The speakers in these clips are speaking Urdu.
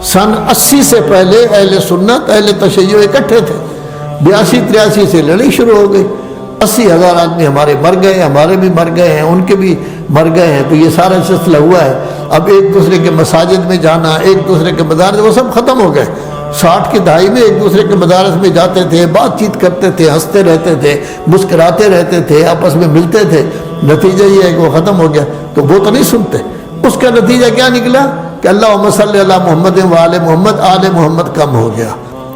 سن 80 سے پہلے اہل سنت اہل تشیع اکٹھے تھے، 82-83 سے لڑائی شروع ہو گئی، 80,000 آدمی ہمارے مر گئے، ہمارے بھی مر گئے ہیں، ان کے بھی مر گئے ہیں، تو یہ سارا سلسلہ ہوا ہے۔ اب ایک دوسرے کے مساجد میں جانا، ایک دوسرے کے مدارس، وہ سب ختم ہو گئے۔ 60 کی دہائی میں ایک دوسرے کے مدارس میں جاتے تھے، بات چیت کرتے تھے، ہنستے رہتے تھے، مسکراتے رہتے تھے، آپس میں ملتے تھے۔ نتیجہ یہ ہے کہ وہ ختم ہو گیا، تو وہ تو نہیں سنتے۔ اس کا نتیجہ کیا نکلا کہ اللہم صلی علی محمد و آل محمد، آل محمد کم ہو گیا،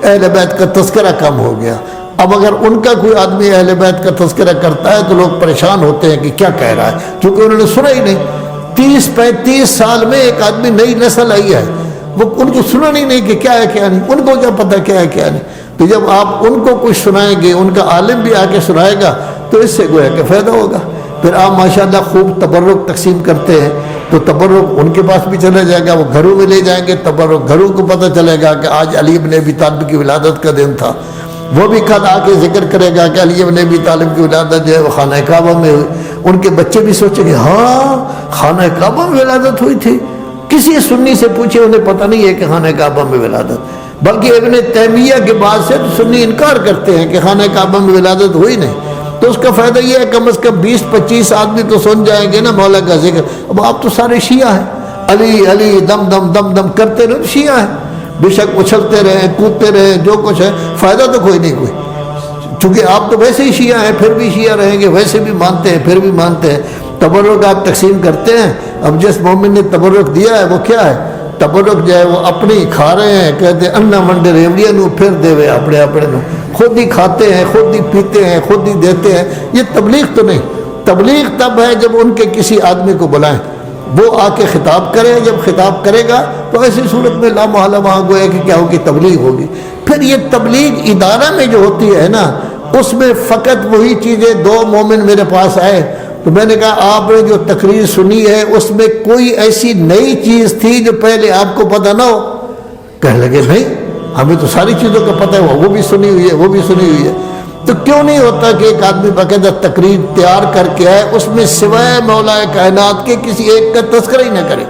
اہل بیت کا تذکرہ کم ہو گیا۔ اب اگر ان کا کوئی آدمی اہل بیت کا تذکرہ کرتا ہے تو لوگ پریشان ہوتے ہیں کہ کیا کہہ رہا ہے، کیونکہ انہوں نے سنا ہی نہیں۔ 30-35 سال میں ایک آدمی نئی نسل آئی ہے، وہ ان کو سنا نہیں کہ کیا ہے کیا نہیں، ان کو کیا پتہ کیا ہے کیا نہیں۔ تو جب آپ ان کو کچھ سنائیں گے، ان کا عالم بھی آ کے سنائے گا، تو اس سے گویا کہ فائدہ ہوگا۔ پھر آپ ماشاءاللہ خوب تبرک تقسیم کرتے ہیں، تو تبرک ان کے پاس بھی چلا جائے گا، وہ گھروں میں لے جائیں گے تبرک، گھروں کو پتہ چلے گا کہ آج علی بن ابی طالب کی ولادت کا دن تھا۔ وہ بھی کل آ کے ذکر کرے گا کہ علی بن ابی طالب کی ولادت جو ہے وہ خانہ کعبہ میں ہوئی۔ ان کے بچے بھی سوچیں گے ہاں خانہ کعبہ میں ولادت ہوئی تھی۔ کسی سنی سے پوچھے، انہیں پتہ نہیں ہے کہ خانہ کعبہ میں ولادت، بلکہ ابن تیمیہ کے بعد سے سنی انکار کرتے ہیں کہ خانہ کعبہ میں ولادت ہوئی نہیں۔ تو اس کا فائدہ یہ ہے کم از کم 20-25 آدمی تو سن جائیں گے نا مولا کا ذکر۔ اب آپ تو سارے شیعہ ہیں، علی علی دم دم دم دم کرتے رہے، شیعہ ہیں، بے شک اچھلتے رہیں کودتے رہیں، جو کچھ ہے، فائدہ تو کوئی نہیں کوئی، چونکہ آپ تو ویسے ہی شیعہ ہیں، پھر بھی شیعہ رہیں گے، ویسے بھی مانتے ہیں، پھر بھی مانتے ہیں۔ تبرک آپ تقسیم کرتے ہیں، اب جس مومن نے تبرک دیا ہے وہ کیا ہے؟ تبرک جو ہے وہ اپنی کھا رہے ہیں، کہتے ہیں انا منڈے ریوڑیاں نو پھر دے وے اپنے اپنے نو، خود ہی کھاتے ہیں، خود ہی پیتے ہیں، خود ہی دیتے ہیں۔ یہ تبلیغ تو نہیں۔ تبلیغ تب ہے جب ان کے کسی آدمی کو بلائیں، وہ آ کے خطاب کرے، جب خطاب کرے گا تو ایسی صورت میں لا محالہ وہاں گویا کہ کیا ہوگی؟ تبلیغ ہوگی۔ پھر یہ تبلیغ ادارہ میں جو ہوتی ہے نا، اس میں فقط وہی چیزیں، دو مومن میرے پاس آئے تو میں نے کہا آپ نے جو تقریر سنی ہے اس میں کوئی ایسی نئی چیز تھی جو پہلے آپ کو پتہ نہ ہو؟ کہنے لگے نہیں، ہمیں تو ساری چیزوں کا پتہ ہے، وہ بھی سنی ہوئی ہے، وہ بھی سنی ہوئی ہے۔ تو کیوں نہیں ہوتا کہ ایک آدمی باقاعدہ تقریر تیار کر کے آئے، اس میں سوائے مولا کائنات کے کسی ایک کا تذکرہ ہی نہ کرے؟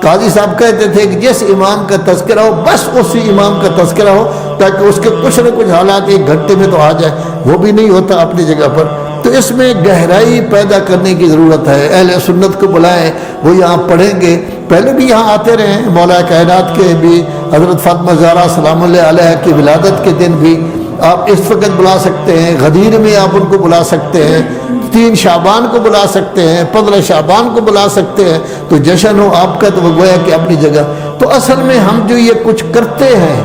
قاضی صاحب کہتے تھے کہ جس امام کا تذکرہ ہو بس اسی امام کا تذکرہ ہو، تاکہ اس کے کچھ نہ کچھ حالات 1 گھنٹے میں تو آ جائے، وہ بھی نہیں ہوتا اپنی جگہ پر۔ تو اس میں گہرائی پیدا کرنے کی ضرورت ہے۔ اہل سنت کو بلائیں، وہ یہاں پڑھیں گے، پہلے بھی یہاں آتے رہے ہیں، مولا کائنات کے بھی، حضرت فاطمہ زہرا سلام اللہ علیہ کی ولادت کے دن بھی آپ اس وقت بلا سکتے ہیں، غدیر میں آپ ان کو بلا سکتے ہیں، 3 شعبان کو بلا سکتے ہیں، 15 شعبان کو بلا سکتے ہیں، تو جشن ہو آپ کا تو وہ گویا کہ اپنی جگہ۔ تو اصل میں ہم جو یہ کچھ کرتے ہیں،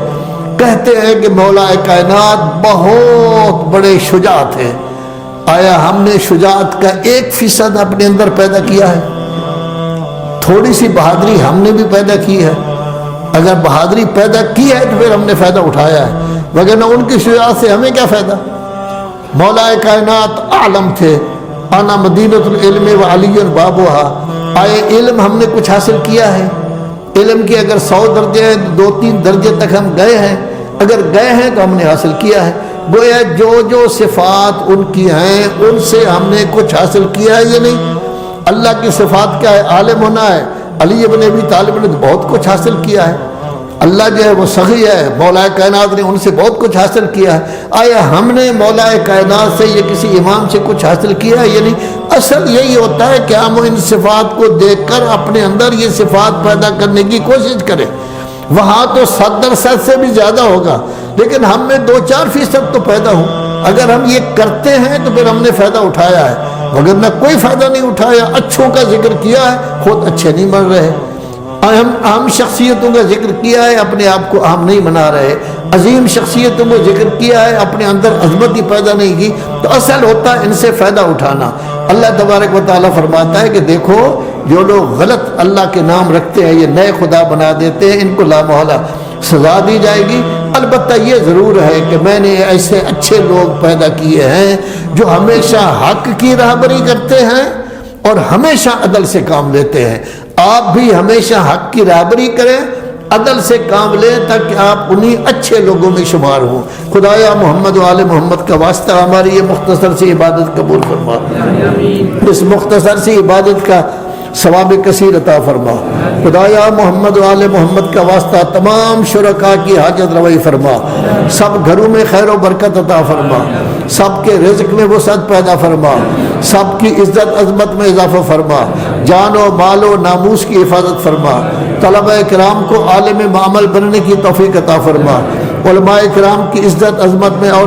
کہتے ہیں کہ مولا کائنات بہت بڑے شجاع تھے، آیا ہم نے شجاعت کا 1% اپنے اندر پیدا کیا ہے؟ تھوڑی سی بہادری ہم نے بھی پیدا کی ہے۔ اگر بہادری پیدا کی ہے تو پھر ہم نے فائدہ اٹھایا ہے، وگرنہ ان کی شجاعت سے ہمیں کیا فائدہ؟ مولا کائنات عالم تھے، انا مدینۃ العلم وعلی بابھا، آئے علم ہم نے کچھ حاصل کیا ہے؟ علم کے اگر 100 درجے ہیں، 2-3 درجے تک ہم گئے ہیں، اگر گئے ہیں تو ہم نے حاصل کیا ہے۔ گویا جو صفات ان کی ہیں ان سے ہم نے کچھ حاصل کیا ہے یا نہیں؟ اللہ کی صفات کیا ہے؟ عالم ہونا ہے۔ علی بن ابی طالب نے بہت کچھ حاصل کیا ہے، اللہ جو ہے وہ سخی ہے، مولا کائنات نے ان سے بہت کچھ حاصل کیا ہے۔ آیا ہم نے مولا کائنات سے یا کسی امام سے کچھ حاصل کیا ہے یا نہیں؟ اصل یہی ہوتا ہے کہ ہم ان صفات کو دیکھ کر اپنے اندر یہ صفات پیدا کرنے کی کوشش کریں۔ وہاں تو 100% سے بھی زیادہ ہوگا، لیکن ہم میں 2-4% تو پیدا ہوں۔ اگر ہم یہ کرتے ہیں تو پھر ہم نے فائدہ اٹھایا ہے، وگرنہ کوئی فائدہ نہیں اٹھایا۔ اچھوں کا ذکر کیا ہے، خود اچھے نہیں بن رہے، اہم شخصیتوں کا ذکر کیا ہے، اپنے آپ کو اہم نہیں بنا رہے، عظیم شخصیتوں کو ذکر کیا ہے، اپنے اندر عظمت ہی پیدا نہیں کی۔ تو اصل ہوتا ہے ان سے فائدہ اٹھانا۔ اللہ تبارک و تعالیٰ فرماتا ہے کہ دیکھو جو لوگ غلط اللہ کے نام رکھتے ہیں، یہ نئے خدا بنا دیتے ہیں، ان کو لامحالہ سزا دی جائے گی۔ البتہ یہ ضرور ہے کہ میں نے ایسے اچھے لوگ پیدا کیے ہیں جو ہمیشہ حق کی راہبری کرتے ہیں اور ہمیشہ عدل سے کام لیتے ہیں۔ آپ بھی ہمیشہ حق کی راہبری کریں، عدل سے کام لیں، تاکہ آپ انہیں اچھے لوگوں میں شمار ہوں۔ خدایا محمد و آل محمد کا واسطہ ہماری یہ مختصر سی عبادت قبول فرما۔ اس مختصر سی عبادت کا ثواب کثیر عطا فرما خدایا محمد و آل محمد کا واسطہ تمام شرکاء کی حاجت روائی فرما سب گھروں میں خیر و برکت عطا فرما سب کے رزق میں وسعت پیدا فرما سب کی عزت عظمت میں اضافہ فرما جان و مال و ناموس کی حفاظت فرما طلبہ کرام کو عالم معمل بننے کی توفیق عطا فرما علماء کرام کی عزت عظمت میں اور